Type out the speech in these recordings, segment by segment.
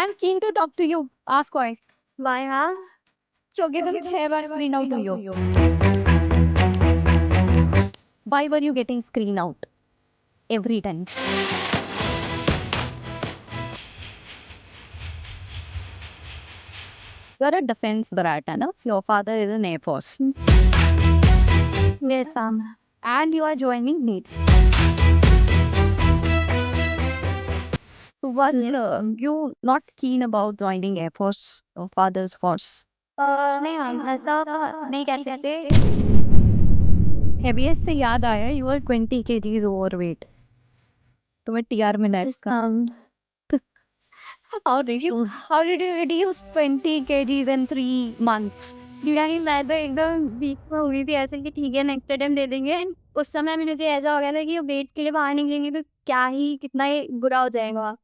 I'm keen to talk to you. Ask why. Why, huh? क्योंकि तुम 6 बार screen out हुई हो. Why were you getting screen out every time? You're a defense brat, है ना? Your father is in Air Force. Yes, And you are joining NEET. So what, you not keen about joining Air Force or father's force? नहीं ma'am ऐसा नहीं कह सकते। Heaviest से याद आया, you are 20 kgs overweight. तुम्हें TR मिला है इसका. How did you reduce 20 kgs in 3 months? यानी मैं तो एकदम बीच में हुई थी ऐसे कि ठीक है नेक्स्ट अटेम्प्ट दे देंगे। उस समय में मुझे ऐसा हो गया था कि वो वेट के लिए बाहर निकलेंगे तो क्या ही कितना ही बुरा हो जाएगा।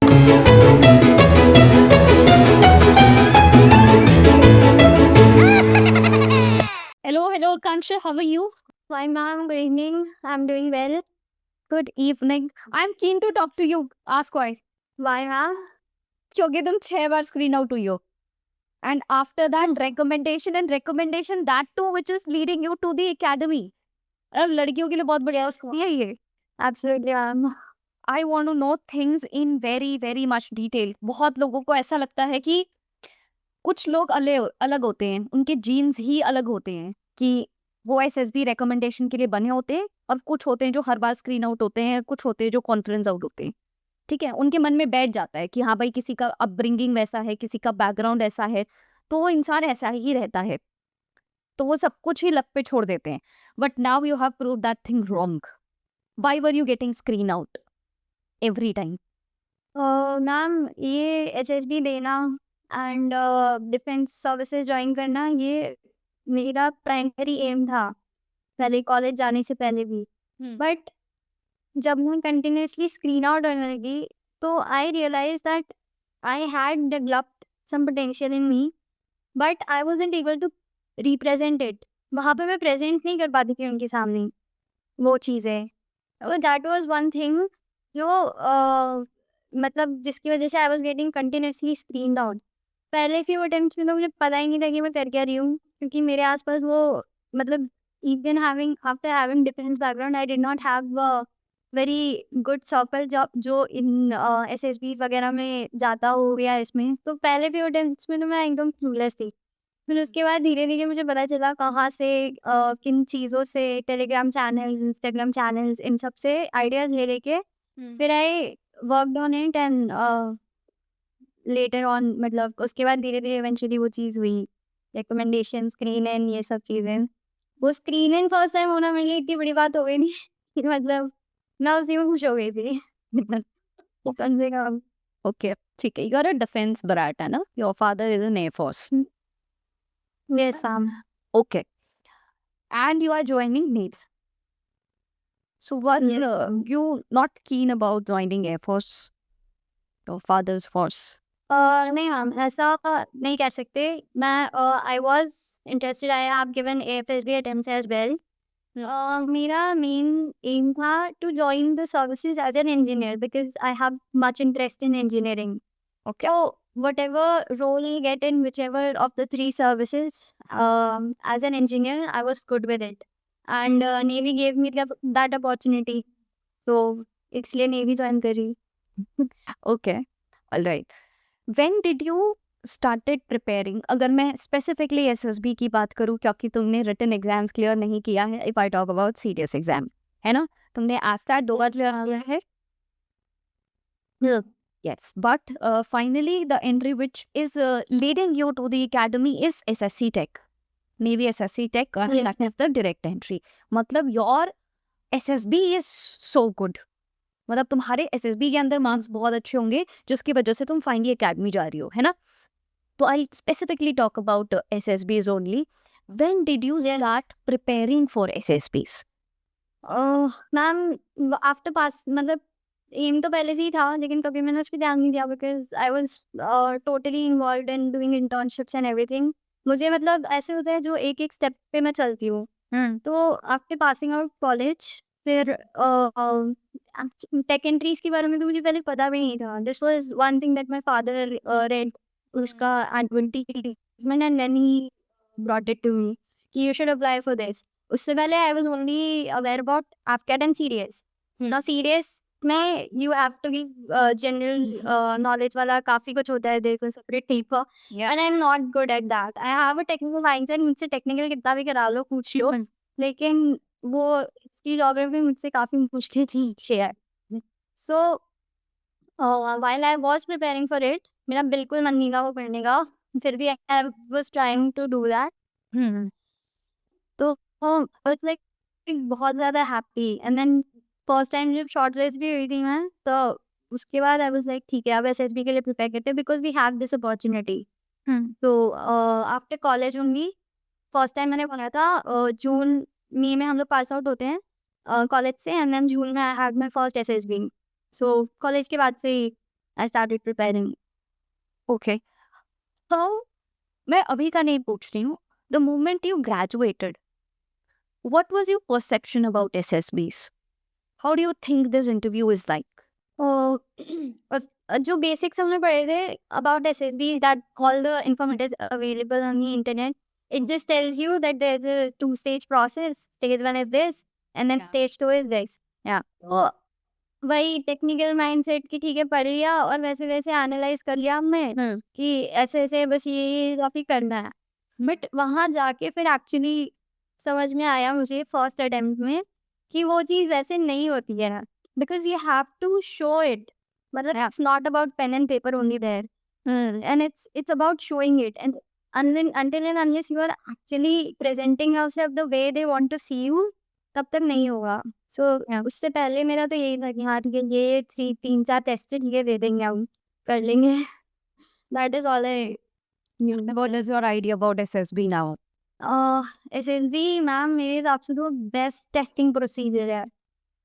Hello, Kansha, how are you? Hi ma'am, good evening. I'm doing well. Good evening. I'm keen to talk to you. Ask why. Why ma'am? क्योंकि तुम 6 बार screen out हुई हो. And after that, recommendation that too, which is leading you to the academy. अब लड़कियों के लिए बहुत बढ़िया स्कूल है ये. Absolutely ma'am. I want to know things in very much detail. बहुत लोगों को ऐसा लगता है कि कुछ लोग अलग होते हैं, उनके जीन्स ही अलग होते हैं कि वो एसएसबी रिकमेंडेशन के लिए बने होते हैं, और कुछ होते हैं जो हर बार स्क्रीन आउट होते हैं, कुछ होते हैं जो कॉन्फ्रेंस आउट होते हैं. ठीक है, उनके मन में बैठ जाता है कि हाँ भाई किसी का अपब्रिंगिंग वैसा है, किसी का बैकग्राउंड ऐसा है, तो वो इंसान ऐसा ही रहता है, तो वो सब कुछ ही लप पे छोड़ देते हैं. But now you have prove that thing wrong. Why were you getting screen out every time? Ma'am ये एचएसबी देना एंड डिफेंस सर्विसेज ज्वाइन करना ये मेरा प्राइमरी एम था पहले कॉलेज जाने से पहले भी। बट जब मैं कंटिन्यूसली स्क्रीन आउट होने लगी तो I realise that I had developed some potential in me but I wasn't able to represent it. वहाँ पे मैं प्रेजेंट नहीं कर पाती थी उनके सामने वो चीज़ें। तो दैट वाज वन थिंग जो मतलब जिसकी वजह से I was getting continuously screen out. पहले फ्यू अटेम्प्ट्स में तो मुझे पता ही नहीं था कि मैं कर क्या रही हूँ, क्योंकि मेरे आसपास वो मतलब even having after having difference background I did not have very good circle जो इन एसएसबी वगैरह में जाता हो या इसमें। तो पहले फ्यू अटेम्प्ट्स में तो मैं एकदम क्लूलेस थी। फिर उसके बाद धीरे-धीरे मुझे पता चला कहाँ से किन चीज़ों से Telegram channels, Instagram channels in सब से आइडियाज़ ले लेके फिर I worked on it and later on मतलब उसके बाद धीरे-धीरे इवेंचुअली वो चीज़ हुई। रिकमेंडेशन, स्क्रीन इन ये सब चीज़ें। वो स्क्रीन इन फर्स्ट टाइम होना मेरे लिए इतनी बड़ी बात हो गई थी कि मतलब मैं उसी में खुश हो गई थी। तो कम से कम ओके, ठीक है. You are a defence brat, है ना? Your father is in air force. Yes ma'am. Okay. And you are joining NEET. So what, Yes, ma'am. you not keen about joining Air Force, your father's force? नहीं ma'am ऐसा नहीं कह सकते। मैं I was interested, I have given AFSB attempts as well. मेरा main aim था to join the services as an engineer because I have much interest in engineering. Okay. So whatever role I get in whichever of the three services, as an engineer, I was good with it, and Navy gave me that opportunity. So इसलिए Navy join करी। Okay. All right. When did you started preparing? अगर मैं specifically SSB की बात करूँ, क्योंकि तुमने written exams clear नहीं किया है, if I talk about serious exam, है ना? तुमने ASTAT 2 बार clear किया है? Yes, but finally the entry which is leading you to the academy is SSC Tech, Navy SSC Tech, and Yes. that is the direct entry. मतलब your SSB is so good. मतलब तुम्हारे SSB के अंदर marks बहुत अच्छे होंगे जिसकी वजह से तुम फाइनली एकेडमी जा रही हो, है ना? तो I specifically talk about SSBs only. When did you start preparing for SSBs? Ma'am after pass मतलब एम तो पहले से ही था लेकिन कभी मैंने उस पर ध्यान नहीं दिया because I was totally involve in doing internships and everything. मुझे मतलब ऐसे होता है जो एक एक स्टेप पे मैं चलती हूँ। तो आफ्टर पासिंग आउट कॉलेज फिर टेक एंट्रीज के बारे में तो मुझे पहले पता भी नहीं था. This was one thing that my father read उसका advertisement and then he brought it to me कि you should apply for this. उससे पहले I was only aware about AFCAT and CDS. ना सीडीएस में you have to give general knowledge वाला काफ़ी कुछ होता है, देखो separate paper, and I am not good at that. I have a technical mindset, मुझसे टेक्निकल कितना भी करा लो, पूछ लो, लेकिन वो हिस्ट्री ज्योग्राफी मुझसे काफ़ी मुश्किल चीज़ है. सो while I was preparing for it, मेरा बिल्कुल मन नहीं था वो पढ़ने का, फिर भी I was trying to do that. तो इट्स लाइक बहुत ज़्यादा happy. And then first time जब शॉर्ट लिस्ट भी हुई थी मैं, तो उसके बाद आई वाज लाइक ठीक है, अब एसएसबी के लिए प्रिपेयर करते हैं because we have this opportunity. तो after college only first time मैंने बोला था, जून मई में हम लोग पास आउट होते हैं कॉलेज से, एंड देन जून में I had my first SSB. So college के बाद से आई स्टार्टेड प्रिपेयरिंग. ओके, तो मैं अभी का नहीं पूछ रही हूँ. The moment you graduated, what was your perception about SSBs? How do you think this interview is like? जो बेसिक्स हमने पढ़े थे about SSB, that all the informative available on the internet, it just tells you that there is a two stage process. Stage 1 is this and then Yeah. Stage 2 is this. Yeah. तो वही technical mindset की ठीक है पढ़ लिया और वैसे वैसे एनालाइज कर लिया हमने कि ऐसे ऐसे बस ये टॉपिक करना है. बट वहाँ जाके फिर एक्चुअली समझ में आया मुझे फर्स्ट अटेम्प्ट में कि वो चीज़ वैसे नहीं होती है. Because you have to show it. मतलब Yeah. It's not about pen and paper only there, and it's about showing it. And until and unless you are actually presenting yourself the way they want to see you, तब तक नहीं होगा. सो उससे पहले मेरा तो यही था कि हाँ ठीक है, ये 3-4 टेस्ट ये दे देंगे, हम कर लेंगे. That is all I. What is your idea about SSB now? SSB ma'am मेरे हिसाब से तो बेस्ट टेस्टिंग प्रोसीजर है.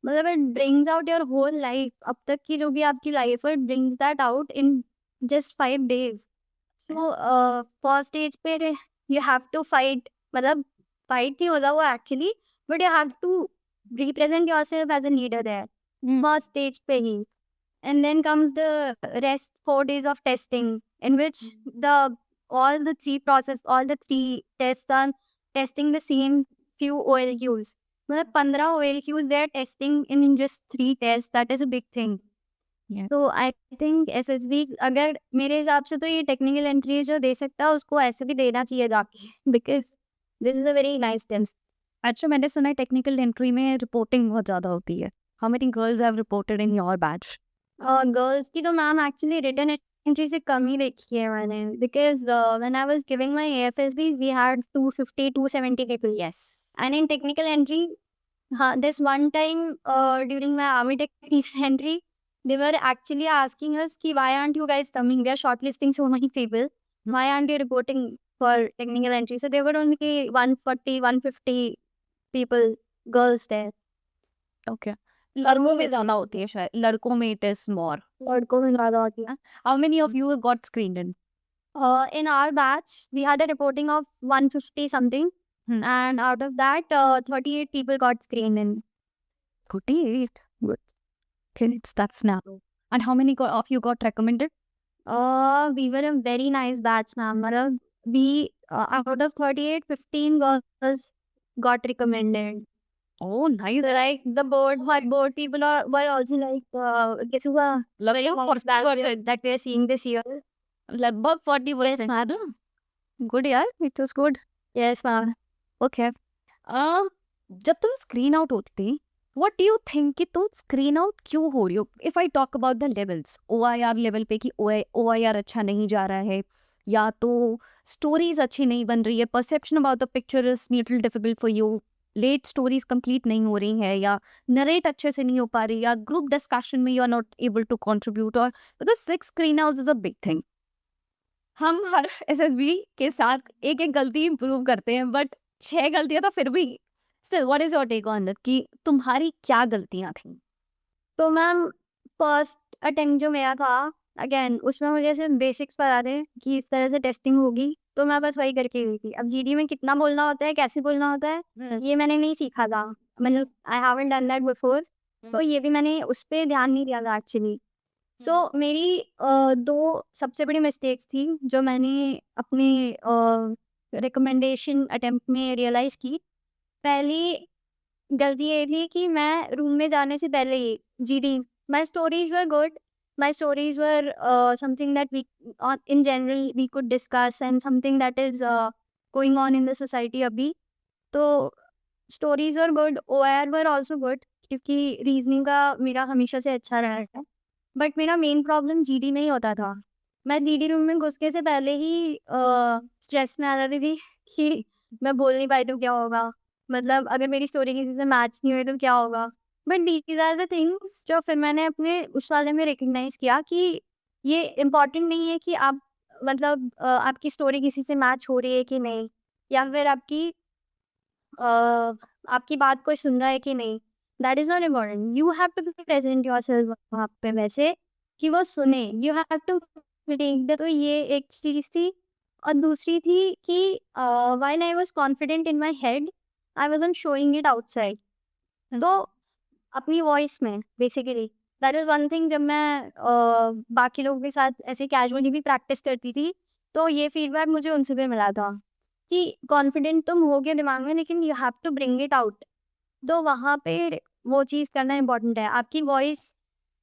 मतलब it brings out your whole life. अब तक की जो भी आपकी लाइफ है, it brings that out in just 5 days. So first stage पे यू हैव टू फाइट. मतलब फाइट नहीं होता वो actually, but you have to represent yourself as a leader there, first stage पे ही. And then comes the rest 4 days of testing, in which all the three tests are testing the same few OLQs. मतलब 15 OLQs they are testing in just 3 tests. That is a big thing. Yeah. So I think SSB अगर मेरे हिसाब से तो ये technical entry जो दे सकता है उसको ऐसे भी देना चाहिए जाके, because this is a very nice test. अच्छा, मैंने सुना है टेक्निकल एंट्री में रिपोर्टिंग बहुत ज़्यादा होती है. How many girls have reported in your batch? Girls की तो मैम एक्चुअली रिटन एंट्री से कम ही देखी है मैंने, because when I was giving my AFSB we had 250-270 people. Yes. And in technical entry, हाँ, this one time during my army technical entry they were actually asking us कि why aren't you guys coming, we are shortlisting so many people, why aren't you reporting for technical entry. So there were only 140-150 people, girls there. Okay. लड़कों में ज़्यादा होती है शायद. लड़कों में it is more. लड़कों में ज़्यादा होती है. How many of you got screened in? In our batch, we had a reporting of 150 something, and out of that, 38 people got screened in. 38. Good. Okay, that's narrow. And how many of you got recommended? We were a very nice batch, ma'am. मतलब we out of 38, 15 girls got recommended. Oh, nice. So like the board people were also like, guess who very nice that we are seeing this year. लगभग 40%. Yes, madam. Good यार, it was good. Yes, ma'am. Okay. जब तुम screen out होती थी, what do you think कि तुम screen out क्यों हो रही हो? If I talk about the levels, OIR level पे कि OIR अच्छा नहीं जा रहा है, या तो स्टोरीज अच्छी नहीं बन रही है, perception about the picture is little difficult for you, late stories complete नहीं हो रही है, या नरेट अच्छे से नहीं हो पा रही, या ग्रुप डिस्कशन में you are not able to contribute, और because 6 screen out is a big thing. हम हर एसएसबी के साथ एक एक गलती इंप्रूव करते हैं, बट 6 गलतियां तो फिर भी. Still what is your take on that कि तुम्हारी क्या गलतियां थी? तो मैम फर्स्ट अटेम्प्ट जो मेरा था, अगेन उसमें मुझे सिर्फ बेसिक्स पता थे कि इस तरह से टेस्टिंग होगी, तो मैं बस वही करके गई थी. अब जीडी में कितना बोलना होता है, कैसे बोलना होता है, ये मैंने नहीं सीखा था. मतलब I haven't done that before. तो ये भी मैंने उस पे ध्यान नहीं दिया था एक्चुअली। सो मेरी 2 सबसे बड़ी मिस्टेक्स थी जो मैंने अपने रिकमेंडेशन अटेम्प्ट में रियलाइज़ की। पहली गलती ये थी कि मैं रूम में जाने से पहले ही GD my stories were good, my stories were something that we in general we could discuss and something that is going on in the society अभी। तो stories were good, OR were also good, क्योंकि reasoning का मेरा हमेशा से अच्छा रहा है। बट मेरा मेन प्रॉब्लम जीडी में ही होता था। मैं जीडी रूम में घुसने से पहले ही स्ट्रेस में आ जाती थी कि मैं बोल नहीं पाई तो क्या होगा? मतलब अगर मेरी स्टोरी किसी से मैच नहीं हुई तो क्या होगा? But these are the things जो फिर मैंने अपने उस वाले में रिकॉग्नाइज़ किया कि ये इम्पोर्टेंट नहीं है कि आप मतलब आपकी स्टोरी किसी से मैच हो रही है कि नहीं, या फिर आपकी बात कोई सुन रहा है कि नहीं, that is not important. You have to be present yourself वहाँ पे वैसे कि वो सुने। You have to take the, तो ये एक चीज़ थी। और दूसरी थी कि while I was confident in my head, I wasn't showing it outside. तो अपनी वॉइस में basically that is one thing. जब मैं बाकी लोगों के साथ ऐसे कैजुअली भी प्रैक्टिस करती थी, तो ये फीडबैक मुझे उनसे भी मिला था कि कॉन्फिडेंट तुम हो गए दिमाग में, लेकिन you have to bring it out. तो वहाँ पे वो चीज़ करना इम्पोर्टेंट है। आपकी वॉइस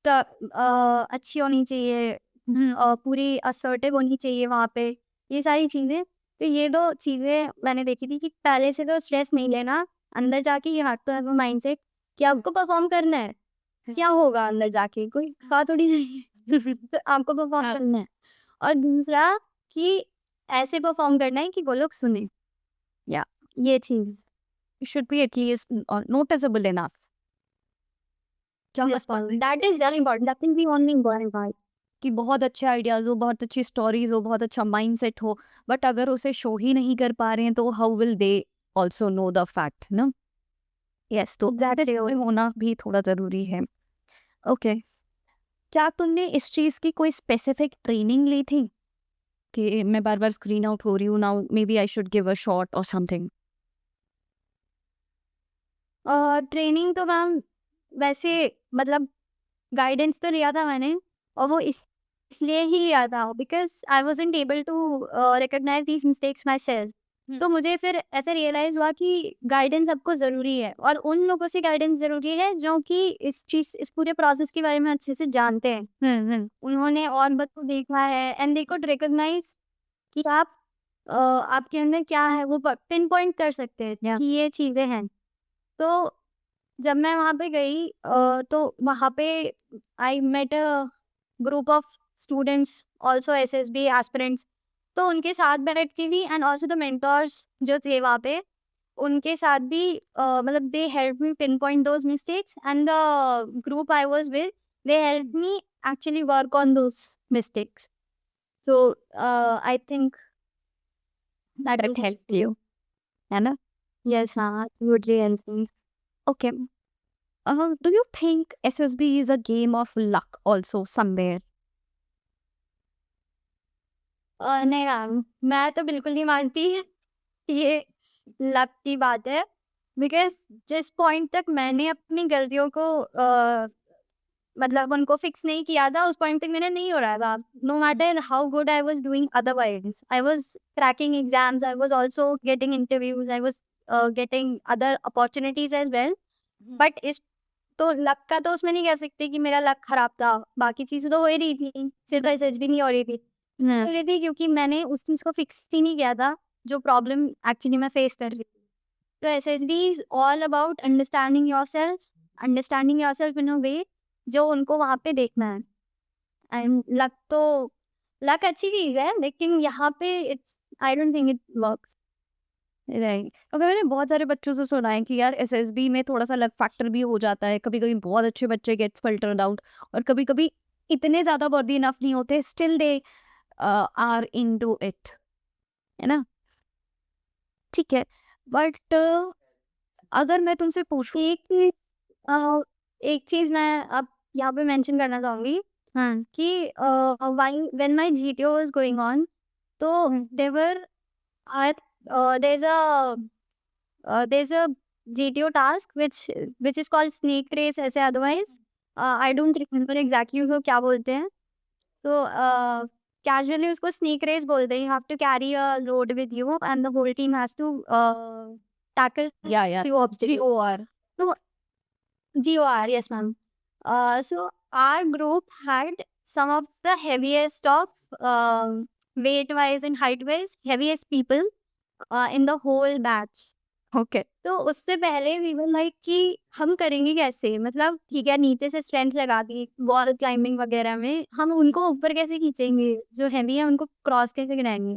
अच्छी होनी चाहिए, पूरी असर्टिव होनी चाहिए वहाँ पे, ये सारी चीज़ें। तो ये 2 चीज़ें मैंने देखी थी कि पहले से तो स्ट्रेस नहीं लेना, अंदर जाके you have to have a mindset कि आपको परफ़ॉर्म करना है। क्या होगा अंदर जाके? कोई खा थोड़ी जाएगी। तो आपको परफ़ॉर्म करना है। और दूसरा कि ऐसे परफ़ॉर्म करना है कि वो लोग सुनें। या ये चीज़। Should be at least noticeable enough. क्या Yes, that is very important. That is the only important part. कि बहुत अच्छे आइडियाज़ हो, बहुत अच्छी स्टोरीज़ हो, बहुत अच्छा माइंडसेट हो, बट अगर उसे शो ही नहीं कर पा रहे हैं तो how will they also know the fact ना? यस, तो Exactly. होना भी थोड़ा ज़रूरी है। ओके, क्या तुमने इस चीज़ की कोई स्पेसिफिक ट्रेनिंग ली थी कि मैं बार-बार स्क्रीन आउट हो रही हूँ, now maybe I should give a shot और समथिंग? ट्रेनिंग तो मैम वैसे मतलब गाइडेंस तो लिया था मैंने, और वो इसलिए ही लिया था because I wasn't able to recognise these mistakes myself. तो मुझे फिर ऐसे रियलाइज़ हुआ कि गाइडेंस सबको ज़रूरी है, और उन लोगों से गाइडेंस ज़रूरी है जो कि इस पूरे प्रोसेस के बारे में अच्छे से जानते हैं। उन्होंने और को देखा है एंड दे कुड रिकॉग्नाइज़ कि आपके अंदर क्या है, वो पिन पॉइंट कर सकते हैं कि ये चीज़ें हैं। तो जब मैं वहाँ पे गई तो वहाँ पे I met a group of students also SSB aspirants. तो उनके साथ बैठ के भी एंड आल्सो द मेंटर्स जो थे वहाँ पे, उनके साथ भी मतलब they help me pin point those mistakes, and the group I was with they help me actually work on those mistakes. So I think that that will helped help. You, है ना? Yes ma'am, absolutely help. Okay, do you think SSB is a game of luck also somewhere? नहीं ma'am, मैं तो बिल्कुल नहीं मानती ये luck की बात है। बिकॉज़ जिस पॉइंट तक मैंने अपनी गलतियों को मतलब उनको फिक्स नहीं किया था, उस पॉइंट तक मेरा नहीं हो रहा था। No matter how good I was doing otherwise, I was cracking exams, I was also getting interviews, I was getting other opportunities as well. But इस तो लक का तो उसमें नहीं कह सकते कि मेरा लक खराब था, बाकी चीज़ें तो हो ही रही थी, सिर्फ एसएसबी नहीं हो रही थी। हो रही थी क्योंकि मैंने उस चीज़ को फिक्स ही नहीं किया था, जो प्रॉब्लम एक्चुअली मैं फेस कर रही थी। तो SSB is all about understanding yourself in a way जो उनको वहाँ पे देखना है। एंड लक अच्छी चीज़ है, लेकिन यहाँ पे it's I don't think it works. Right, अगर मैंने बहुत सारे बच्चों से सुना है कि यार एसएसबी में थोड़ा सा लक फैक्टर भी हो जाता है, कभी कभी बहुत अच्छे बच्चे गेट्स फिल्टर्ड आउट और कभी कभी इतने ज्यादा वर्दी इनफ नहीं होते, still they are into it, है ना? ठीक है, बट अगर मैं तुमसे पूछूं। एक चीज़ एक चीज़ मैं अब यहाँ पे मेंशन करना चाहूँगी कि while when my GTO was going on, तो there were are there is a GTO task which is called snake race ऐसे otherwise. I don't remember exactly उसको क्या बोलते हैं. So casually उसको snake race बोलते हैं. You have to carry a load with you and the whole team has to tackle Yeah. few obstacles. GOR. So GOR, yes ma'am. So our group had some of the heaviest of weight wise and height wise heaviest people in the whole batch. Okay. तो उससे पहले we were like कि हम करेंगे कैसे, मतलब ठीक है नीचे से स्ट्रेंथ लगा दी वॉल क्लाइंबिंग वगैरह में, हम उनको ऊपर कैसे खींचेंगे, जो हैवी है उनको क्रॉस कैसे कराएंगे.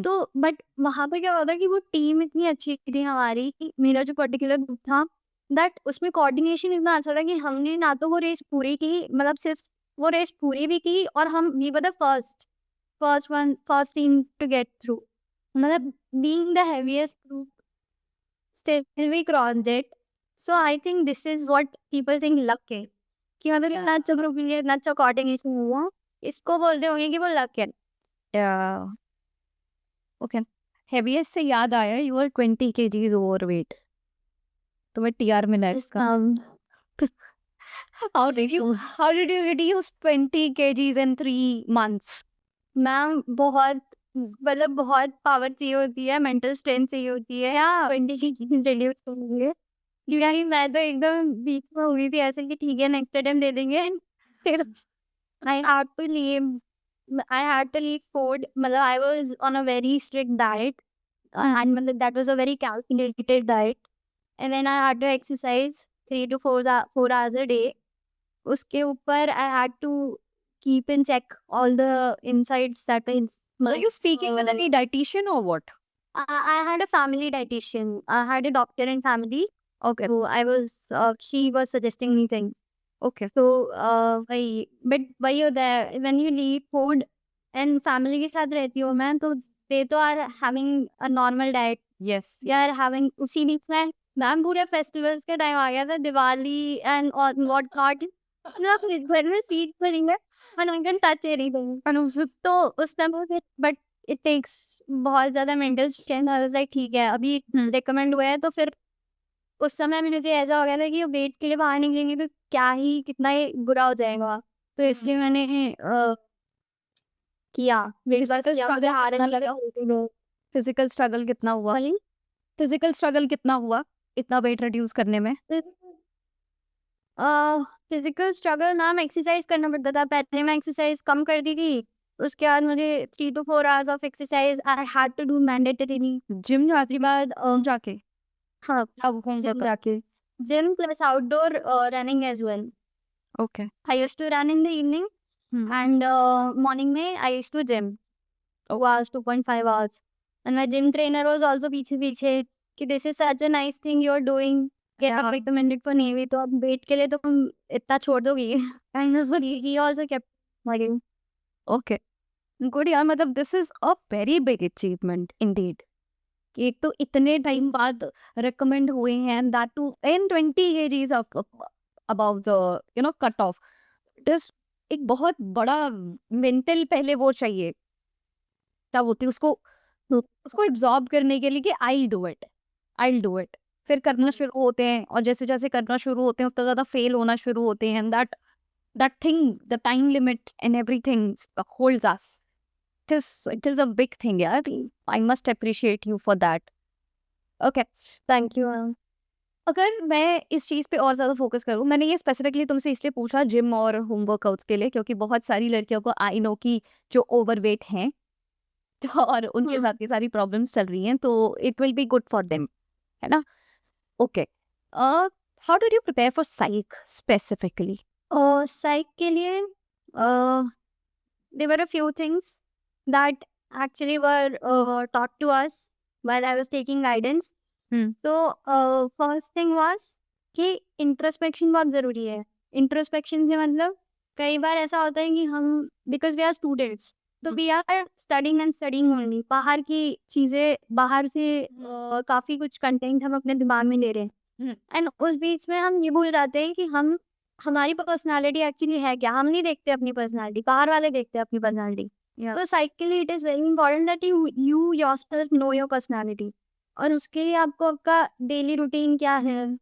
तो बट वहाँ पे क्या होता है कि वो टीम इतनी अच्छी थी हमारी कि मेरा जो पर्टिकुलर ग्रुप था दैट उसमें कोऑर्डिनेशन इतना अच्छा था कि हमने ना तो वो रेस पूरी की, मतलब सिर्फ वो रेस पूरी भी की और हम we were the first team to get through, मतलब being the heaviest group still we crossed it. So I think this is what people think luck है कि मतलब इतना अच्छा ग्रुप है, इतना अच्छा कोऑर्डिनेशन हुआ, इसको बोलते होंगे कि वो लक है. Yeah. Okay. Heaviest से याद आया, you were 20 kgs overweight. तुम्हें TR मिला इसका. How did you reduce 20 kgs in 3 months? Ma'am बहुत मतलब बहुत पावर चाहिए होती है, मेंटल स्ट्रेंथ चाहिए होती है या 20 की रिड्यूस करेंगे, क्योंकि मैं तो एकदम बीच में हुई थी ऐसे कि ठीक है नेक्स्ट टाइम दे देंगे. फिर I had to leave food, मतलब I was on a very strict diet and मतलब that was a very calculated diet and then I had to exercise 3 to 4 hours a day. उसके ऊपर I had to keep in check all the insides that is. Are you speaking with any dietitian or what? I had a family dietitian. I had a doctor in family. Okay. So I was, she was suggesting me things. Okay. So but वही होता है when you leave food and family के साथ रहती हूँ मैं, तो they तो are having a normal diet. Yes. यार having उसी बीच में मैम पूरे फेस्टिवल्स का टाइम आ गया था, दिवाली एंड और व्हाट नॉट, घर में स्वीट बनेंगे और आई कैन टच एनीथिंग. तो उस टाइम पे बट इट टेक्स बहुत ज़्यादा mental strength. I was like ठीक है अभी रिकमेंड हुआ है, तो फिर उस समय में मुझे ऐसा हो गया था कि वेट के लिए बाहर निकलेंगे तो क्या ही कितना ही बुरा हो जाएगा, तो इसलिए मैंने किया. मेरे साथ मुझे हारने लगा. फिजिकल स्ट्रगल कितना हुआ? फिजिकल स्ट्रगल कितना हुआ इतना वेट रिड्यूस करने में? फिजिकल स्ट्रगल मैम एक्सरसाइज करना पड़ता था. पहले मैं एक्सरसाइज कम कर दी थी, उसके बाद मुझे 3 to 4 hours of exercise I had to do mandatorily. Gym जाती बाद जाके? हाँ अब कौन सा जाके? Gym plus outdoor running as well. Okay. I used to run in the evening and morning में I used to gym 2 hours 2.5 hours and my gym trainer was also पीछे कि this is such a nice thing you're doing, get recommended for Navy, तो अब wait के लिए तो तुम इतना छोड़ दोगी. and he also kept worrying. Okay. Good यार, मतलब this is a very big achievement indeed कि एक तो इतने टाइम बाद रिकमेंड हुए हैं and that too in 20 kgs above the cut off. This एक बहुत बड़ा मेंटल पहले वो चाहिए तब होती उसको एब्जॉर्ब करने के लिए कि आई डू इट. फिर करना शुरू होते हैं और जैसे जैसे करना शुरू होते हैं उतना ज़्यादा फेल होना शुरू होते हैं. That thing, the time limit and everything holds us. It is a big thing, yeah. I must appreciate you for that. Okay. Thank you ma'am. अगर मैं इस चीज़ पे और ज़्यादा फोकस करूँ, मैंने ये स्पेसिफिकली तुमसे इसलिए पूछा जिम और होम वर्कआउट्स के लिए क्योंकि बहुत सारी लड़कियों को आई नो कि जो ओवरवेट हैं और उनके साथ ये सारी प्रॉब्लम्स चल रही हैं, तो it will be good for them, है ना? Okay. How did you prepare for psych specifically? Psych के लिए there were a few things that actually were taught to us while I was taking guidance. तो first thing was कि introspection बहुत ज़रूरी है. Introspection से मतलब कई बार ऐसा होता है कि हम बिकॉज वी आर स्टूडेंट्स तो वी आर स्टडिंग ओनली, बाहर की चीज़ें बाहर से काफ़ी कुछ कंटेंट हम अपने दिमाग में ले रहे हैं एंड उस बीच में हम ये भूल जाते हैं कि हम हमारी पर्सनालिटी एक्चुअली है क्या. हम नहीं देखते अपनी पर्सनालिटी, बाहर वाले देखते हैं अपनी पर्सनालिटी. तो psychically it is very important that you yourself know your personality. और उसके लिए आपको आपका डेली रूटीन क्या है,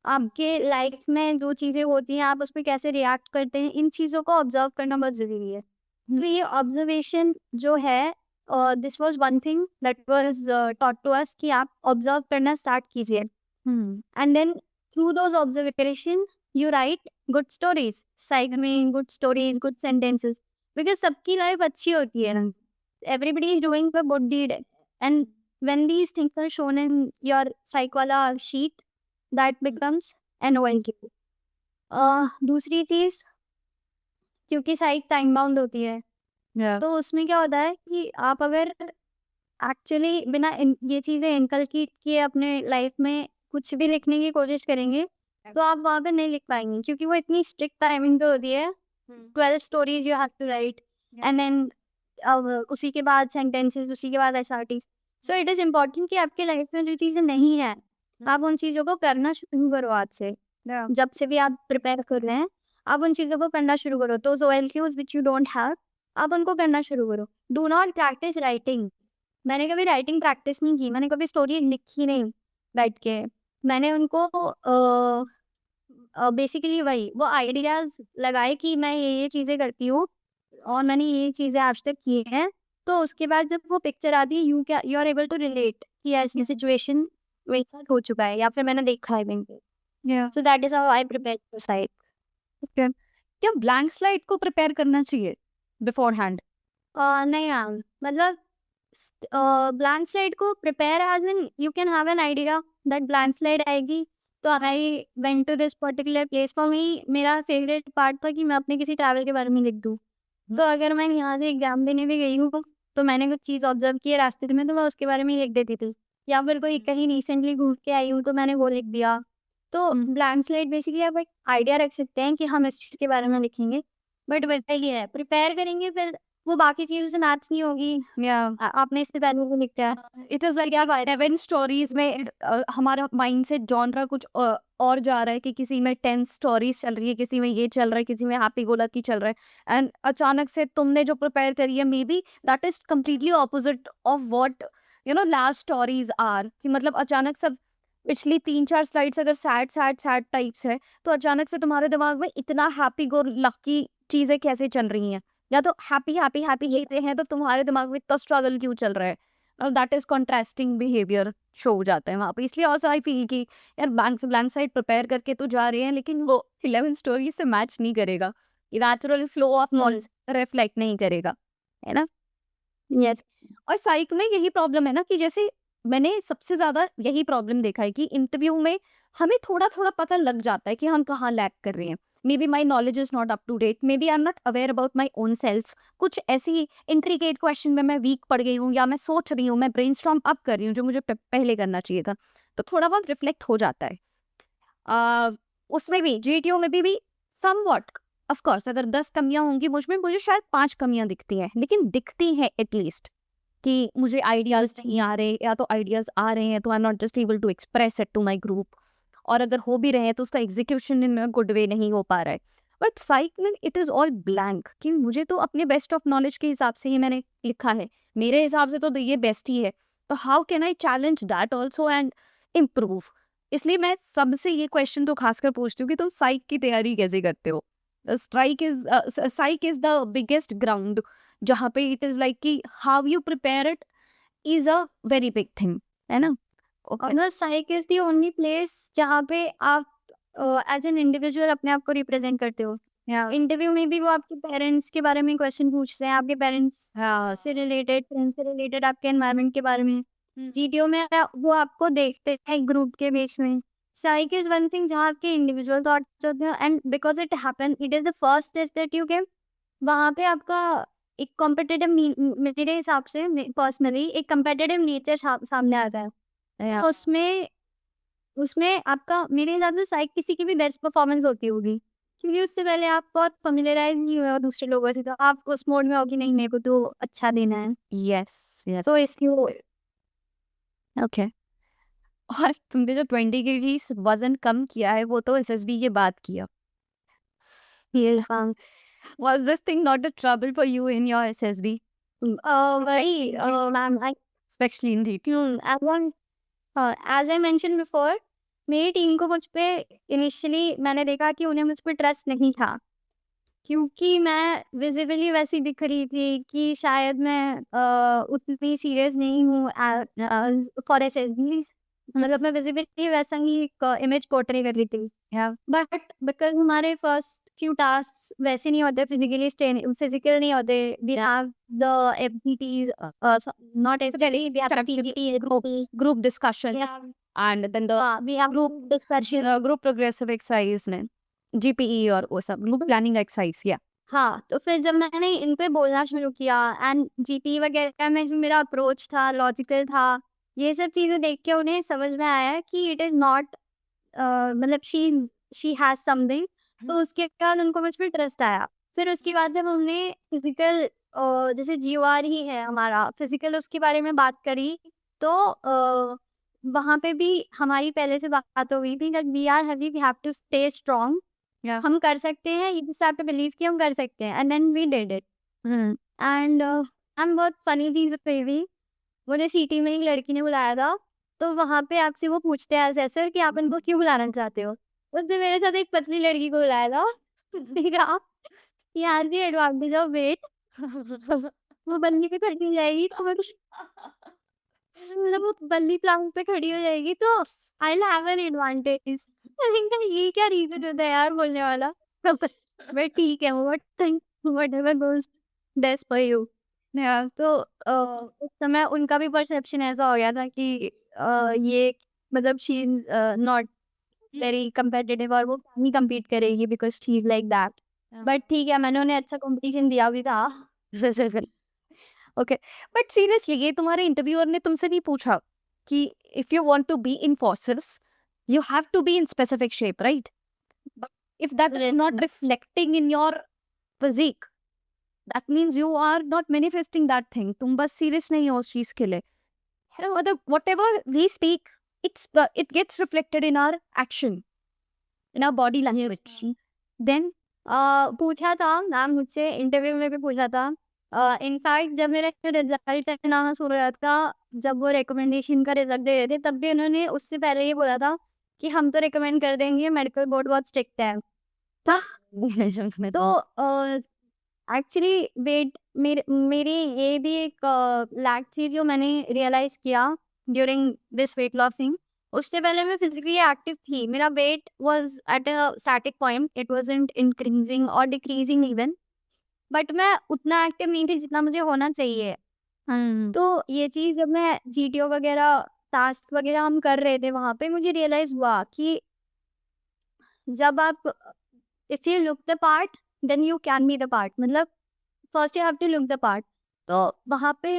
आपके लाइफ में जो चीज़ें होती हैं आप उस पे कैसे रिएक्ट करते हैं, इन चीज़ों को ऑब्जर्व करना बहुत ज़रूरी है। तो ये ऑब्जर्वेशन जो है, this was one thing that was taught to us कि आप ऑब्जर्व करना स्टार्ट कीजिए। And then through those observation you write good stories, side में good stories, good sentences, because सबकी लाइफ अच्छी होती है ना। Everybody is doing a good deed, and when these things are shown in your psych wala sheet, that becomes annoying to you. दूसरी चीज़, क्योंकि साइक time bound होती है, Yeah. तो उसमें क्या होता है कि आप अगर एक्चुअली बिना ये चीज़ें इनकलकेट किए अपने लाइफ में कुछ भी लिखने की कोशिश करेंगे, तो आप वहाँ पे नहीं लिख पाएंगे, क्योंकि वो इतनी स्ट्रिक्ट टाइमिंग पे होती है। 12 stories you have to write, and then उसी के बाद सेंटेंसेस, उसी के बाद SRTs. So it is important कि आपके लाइफ में जो चीज़ें नहीं है, आप उन चीज़ों को करना शुरू करो आज से। Yeah. जब से भी आप प्रिपेयर कर रहे हैं, आप उन चीज़ों को करना शुरू करो। तो OLQs which you don't have, आप उनको करना शुरू करो। Do not practice writing. मैंने कभी राइटिंग प्रैक्टिस नहीं की, मैंने कभी स्टोरी लिखी नहीं बैठ के। मैंने उनको बेसिकली वही वो आइडियाज़ लगाए कि मैं ये चीज़ें करती हूँ और मैंने ये चीज़ें आज तक की हैं। तो उसके बाद जब वो पिक्चर आती है, you are able to relate कि ऐसी सिचुएशन मेरे साथ हो चुका है या फिर मैंने देखा है कहीं पे। Yeah. So that is how I prepare for site. Okay. क्या ब्लैंक स्लाइड को प्रिपेयर करना चाहिए बिफोर हैंड? नहीं मैम, मतलब ब्लैंक स्लेट को prepare as in you can have an idea that blank slate आएगी, तो I went to this particular place. For me मेरा फेवरेट पार्ट था कि मैं अपने किसी ट्रैवल के बारे में लिख दूँ। तो अगर मैं यहाँ से एग्जाम देने भी गई हूँ, तो मैंने कुछ चीज़ ऑब्जर्व की है रास्ते में, तो मैं उसके बारे में लिख देती थी। या फिर कोई कहीं रिसेंटली घूम के आई हूँ, तो मैंने वो लिख दिया। तो ब्लैंक स्लेट बेसिकली आप एक आइडिया रख सकते हैं कि हम इस चीज़ के बारे में लिखेंगे, बट वैसा ही है, प्रिपेयर करेंगे फिर वो बाकी चीज़ों से मैच नहीं होगी। Yeah. आपने इससे पहले भी लिखा है। इट इज़ लाइक 7 स्टोरीज में हमारा माइंड से जॉनरा कुछ और जा रहा है कि किसी में 10 स्टोरीज चल रही है, किसी में ये चल रहा है, किसी में हैप्पी गो लकी चल रहा है, एंड अचानक से तुमने जो प्रिपेयर करी है maybe that is completely opposite of what last stories are. कि मतलब अचानक सब पिछली 3-4 स्लाइड्स अगर सैड सैड सैड टाइप्स है, तो अचानक से तुम्हारे दिमाग में इतना हैप्पी गो लकी चीज़ें कैसे चल रही हैं, या तो हैप्पी हैप्पी हैप्पी चीज़ें हैं, तो तुम्हारे दिमाग में इतना स्ट्रगल क्यों चल रहा है? That is contrasting behaviour show हो जाता है वहाँ पे। इसलिए ऑल्सो आई फील कि यार ब्लैंक साइड प्रिपेयर करके तो जा रहे हैं, लेकिन वो 11 स्टोरी से मैच नहीं करेगा, natural flow of knowledge reflect नहीं करेगा, है ना? यस। और साइक में यही प्रॉब्लम है ना कि जैसे मैंने सबसे ज्यादा यही प्रॉब्लम देखा है कि इंटरव्यू में हमें थोड़ा थोड़ा पता लग जाता है कि हम कहाँ लैक कर रहे हैं। Maybe my knowledge is not up to date, maybe I am not aware about my own self. कुछ ऐसी इंट्रिकेट क्वेश्चन में मैं वीक पड़ गई हूँ, या मैं सोच रही हूँ, मैं ब्रेनस्टॉर्म अप कर रही हूँ जो मुझे पहले करना चाहिए था, तो थोड़ा बहुत रिफ्लेक्ट हो जाता है। उसमें भी जीटीओ में भी सम वॉट ऑफ कोर्स अगर 10 कमियां होंगी मुझ में, मुझे शायद 5 कमियां दिखती हैं, लेकिन दिखती हैं एटलीस्ट कि मुझे आइडियाज नहीं आ रहे, या तो आइडियाज आ रहे हैं तो I am not just able to express it to my group, और अगर हो भी रहे हैं तो उसका एग्जीक्यूशन इन गुड वे नहीं हो पा रहा है। बट साइक में इट इज़ ऑल ब्लैंक कि मुझे तो अपने बेस्ट ऑफ नॉलेज के हिसाब से ही मैंने लिखा है, मेरे हिसाब से तो ये बेस्ट ही है, तो how can I challenge that also and improve. इसलिए मैं सबसे ये क्वेश्चन तो खासकर पूछती हूँ कि तुम साइक की तैयारी कैसे करते हो? साइक इज द बिगेस्ट ग्राउंड जहाँ पे इट इज लाइक कि how you prepare it is a very big thing, है ना? और साइक इज द ओनली प्लेस जहाँ पे आप एज एन इंडिविजुअल अपने आप को रिप्रेजेंट करते हो। इंटरव्यू में भी वो आपके पेरेंट्स के बारे में क्वेश्चन पूछते हैं, आपके पेरेंट्स से रिलेटेड, फ्रेंड्स से रिलेटेड, आपके एनवायरनमेंट के बारे में। जीटीओ में वो आपको देखते हैं ग्रुप के बीच में। साइक इज वन थिंग जहाँ आपके इंडिविजुअल थॉट्स होते हैं, and because it happen, it is the first test that you give. वहाँ पे आपका एक कॉम्पिटिटिव, मेरे हिसाब से पर्सनली एक कम्पिटिटिव नेचर सामने आता है। तो उसमें उसमें आपका मेरे हिसाब से शायद किसी की भी बेस्ट परफॉर्मेंस होती होगी, क्योंकि उससे पहले आप बहुत familiarize नहीं हुए हो दूसरे लोगों से, तो आप उस मोड में हो कि नहीं मेरे को तो अच्छा देना है। यस यस तो इसलिए ओके। और तुमने जो 20 केजीज वजन कम किया है वो तो एसएसबी के बाद किया। ये Was this thing not a trouble for you in your SSB, वही ma'am, especially in DT? I want as I mention before, मेरी टीम को मुझ पे इनिशियली मैंने देखा कि उन्हें मुझ पे ट्रस्ट नहीं था, क्योंकि मैं विजिबली वैसी दिख रही थी कि शायद मैं उतनी सीरियस नहीं हूँ फॉर एसएसबीज। मतलब मैं विजिबली वैसा ही एक इमेज पोर्ट्रे कर रही थी। बट बिकॉज हमारे फर्स्ट फ्यू टास्क वैसे नहीं होते, फिजिकल नहीं होते। We have the FBTs, not FBT, we have TGT group discussions, and then the we have group discussion. group progressive exercise ने GPE और वो सब group planning exercise, yeah. हाँ, तो फिर जब मैंने इन पे बोलना शुरू किया एंड जीपी वगैरह में जो मेरा अप्रोच था, लॉजिकल था, ये सब चीज़ें देख के उन्हें समझ में आया कि इट इज़ नॉट मतलब शी हैज़ समथिंग। तो उसके बाद उनको मुझ पे ट्रस्ट आया। फिर उसके बाद जब हमने फिज़िकल जैसे जीओआर ही है हमारा, फिज़िकल उसके बारे में बात करी, तो वहाँ पे भी हमारी पहले से बात हो गई थी that we are heavy, we have to stay strong. Yeah. हम कर सकते हैं, ये जिस पे बिलीव किया हम कर सकते हैं, and then we did it. Hmm. And हम बहुत फनी चीज़ हुई थी, मुझे सीटी में एक लड़की ने बुलाया था, तो वहाँ पे आपसे वो पूछते हैं एज कि आप इनको क्यों बुलाना चाहते हो? उसने मेरे साथ एक पतली लड़की को बुलाया था। मैंने कहा यार दी एडवांटेज ऑफ वेट, वो बल्ली पे खड़ी हो जाएगी तो मैं मतलब वो बल्ली प्लांग पे खड़ी हो जाएगी तो I will have an advantage. मैंने कहा ये क्या रीज़न होता है यार बोलने वाला? बट ठीक है, whatever goes best for you. तो उस समय उनका भी परसेप्शन ऐसा हो गया था कि ये मतलब she is not very competitive और वो नहीं कम्पीट करेगी because she is like that. But ठीक है, मैंने उन्हें अच्छा कॉम्पिटिशन दिया भी था। ओके, बट सीरियसली ये तुम्हारे इंटरव्यूअर ने तुमसे नहीं पूछा कि if you want to be in forces you have to be in specific shape, right? But if that is not reflecting in your physique, that means you are not manifesting that thing. तुम बस serious नहीं हो उस चीज के लिए। है ना? मतलब whatever we speak, it gets reflected in our action, in our body language. Then पूछा था मैम मुझसे, इंटरव्यू में भी पूछा था। इनफैक्ट जब मेरा रिजल्ट आना शुरू हो रहा था, जब वो रिकमेंडेशन का रिजल्ट दे रहे थे, तब भी उन्होंने उससे पहले ये बोला था कि हम तो रिकमेंड कर देंगे, मेडिकल बोर्ड बहुत स्ट्रिक्ट है। तो एक्चुअली वेट मेरी ये भी एक लैक थी जो मैंने रियलाइज़ किया ड्यूरिंग दिस वेट लॉसिंग। उससे पहले मैं फिज़िकली एक्टिव थी, मेरा weight was at a static point, it wasn't increasing और डिक्रीज़िंग इवन, बट मैं उतना एक्टिव नहीं थी जितना मुझे होना चाहिए। तो ये चीज़ जब मैं जीटीओ वगैरह, टास्क वगैरह हम कर रहे थे वहाँ पे, मुझे रियलाइज़ हुआ कि जब आप if you look the part then you can be the part. मतलब first you have to look the part. तो वहाँ पे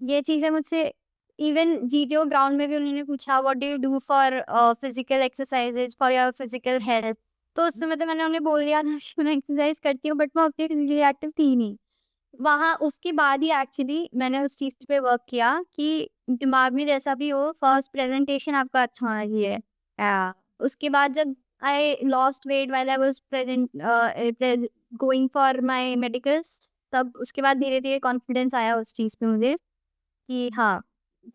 ये चीज़ें मुझसे इवन जीटीओ ग्राउंड में भी उन्होंने पूछा what do you do for physical exercises for your physical health. तो उस समय तो मैंने उन्हें बोल दिया था कि मैं एक्सरसाइज करती हूँ, बट मैं उतनी फिजिकली एक्टिव थी नहीं। वहाँ उसके बाद ही एक्चुअली मैंने उस चीज़ पे वर्क किया कि दिमाग में जैसा भी हो, फर्स्ट प्रेजेंटेशन आपका अच्छा होना चाहिए। उसके बाद जब I lost weight while I was going for my medicals, तब उसके बाद धीरे-धीरे कॉन्फिडेंस आया उस चीज़ पे मुझे कि हाँ,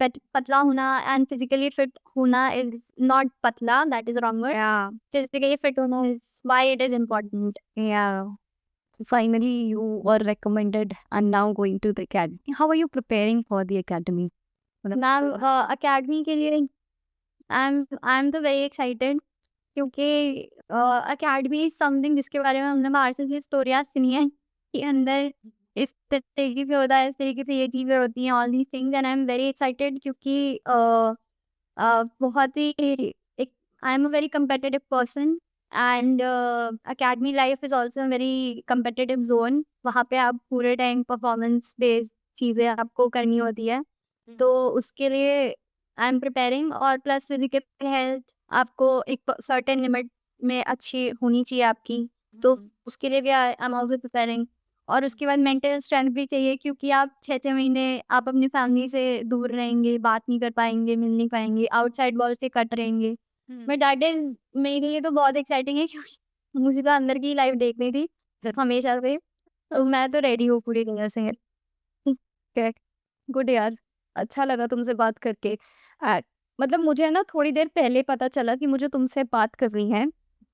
पतला होना एंड फिजिकली फिट होना इज़ नॉट पतला, that is wrong word. Physically fit होना is why it is important. So finally, you were recommended and now going to the academy. How are you preparing for the academy? Ma'am academy के लिए I am तो very excited, क्योंकि academy is something जिसके बारे में हमने बाहर से स्टोरियाँ सुनी हैं कि अंदर इस तरीके से होता है, इस तरीके से ये चीज़ें होती हैं, all these things, and I am very excited क्योंकि बहुत ही एक I am a very competitive person and academy life is also a very competitive zone. वहाँ पे आप पूरे टाइम परफॉर्मेंस बेस्ड चीज़ें आपको करनी होती है। तो उसके लिए आई एम प्रिपेयरिंग, और प्लस फिजिकल हेल्थ आपको एक सर्टेन लिमिट में अच्छी होनी चाहिए आपकी, तो उसके लिए भी आई एम ऑल्सो प्रिपेयरिंग। और उसके बाद मेंटल स्ट्रेंथ भी चाहिए, क्योंकि आप 6-6 महीने आप अपनी फैमिली से दूर रहेंगे, बात नहीं कर पाएंगे, मिल नहीं पाएंगे, आउटसाइड वर्ल्ड से कट रहेंगे। बट दैट इज़ मेरे लिए तो बहुत एक्साइटिंग है, क्योंकि मुझे तो अंदर की लाइफ देखनी थी हमेशा से, तो मैं तो रेडी हूँ पूरी तरह से। गुड यार, अच्छा लगा तुमसे बात करके। मतलब मुझे ना थोड़ी देर पहले पता चला कि मुझे तुमसे बात करनी है,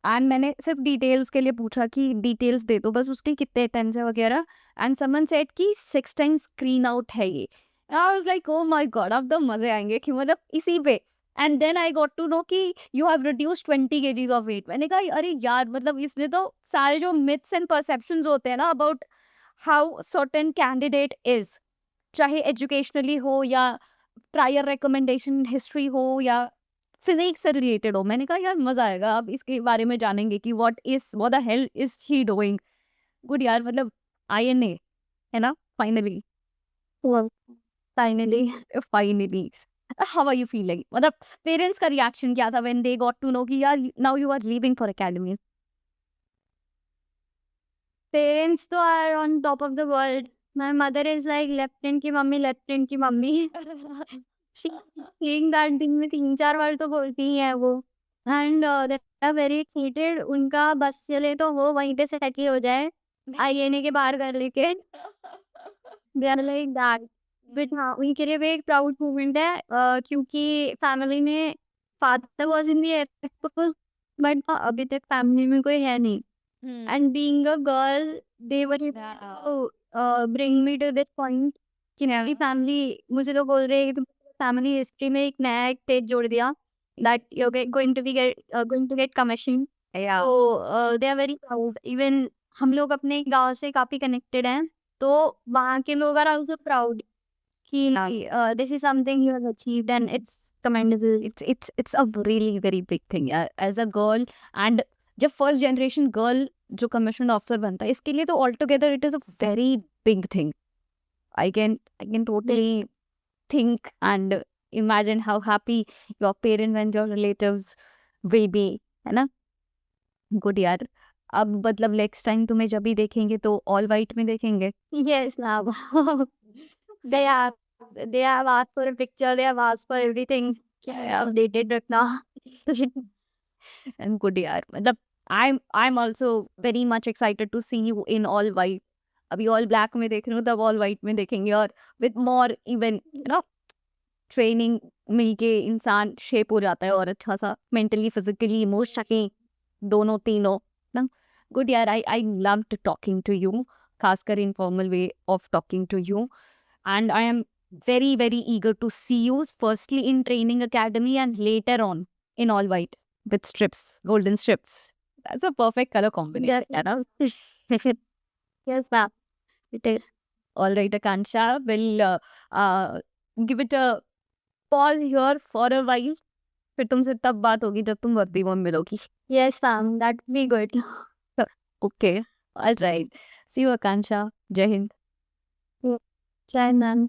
एंड मैंने सिर्फ डिटेल्स के लिए पूछा कि डिटेल्स दे दो बस उसके कितने अटेम्प्ट्स है वगैरह, एंड समवन सेड कि 6 टाइम्स स्क्रीन आउट है ये। I was like oh my god, अब तो मजे आएंगे कि मतलब इसी पे। And then I got to know कि you have reduced 20 KGs of weight. मैंने कहा अरे यार, मतलब इसने तो सारे जो मिथ्स एंड परसेप्शंस होते हैं ना about how certain candidate is, चाहे एजुकेशनली हो या प्रायर रिकमेंडेशन हिस्ट्री हो या फिजिक्स से रिलेटेड हो, मैंने कहा यार मजा आएगा, अब इसके बारे में जानेंगे कि what the hell is he doing. Good यार, मतलब आईएनए है ना finally. Well, finally. Finally how are you feeling, मतलब पेरेंट्स का रिएक्शन क्या था when they got to know कि यार now you are leaving for academy? Parents तो are on top of the world. My mother is like lieutenant की mummy, lieutenant की mummy. She saying that दिन में 3-4 बार तो बोलती ही है वो। And they are very excited. उनका बस चले तो वो वहीं पे सेटल हो जाए, आईएनए के बाहर कर लेके। They are like that. But हाँ, उनके लिए भी एक प्राउड मोमेंट है, क्योंकि फैमिली में father was in the air, but अभी तक फैमिली में कोई है नहीं। And being a girl, they were able to bring me to this point कि मेरी फैमिली मुझे तो बोल रहे हैं कि फैमिली हिस्ट्री में एक नया एक पेज जोड़ दिया, that you're going to get commission। या तो they are very proud. Even हम लोग अपने गांव से काफी कनेक्टेड हैं, तो वहाँ के लोग आर आल्सो प्राउड कि this is something you have achieved and it's commendable. it's a really very big thing as a girl, and जब फर्स्ट जनरेशन गर्ल जो कमीशन ऑफिसर बनता है इसके लिए तो all together it is a very big thing. I can totally think and imagine how happy your parents and your relatives will be, है ना? Good यार, अब मतलब नेक्स्ट टाइम तुम्हें जब भी देखेंगे तो ऑल वाइट में देखेंगे। Yes, now they have they have asked for a picture, they have asked for everything updated रखना। एंड गुड यार, मतलब I am also very much excited to see you in all white. अभी all black में देख रही हूँ, तब all white में देखेंगे, और with more even you know training मिलके इंसान शेप हो जाता है, और अच्छा सा मेंटली फिजिकली इमोशनली दोनों तीनों ना। गुड यार, I loved talking to you, खासकर informal way of talking to you, and I am very eager to see you firstly in training academy and later on in all white with strips, golden strips. That's a perfect color combination, you know? Yes, ma'am. It is. All right, Akansha, we'll give it a pause here for a while. फिर तुमसे तब बात होगी जब तुम वर्दी में मिलोगी। Yes, ma'am. That would be good. Okay, all right. See you, Akansha. Jai Hind. Jai, ma'am.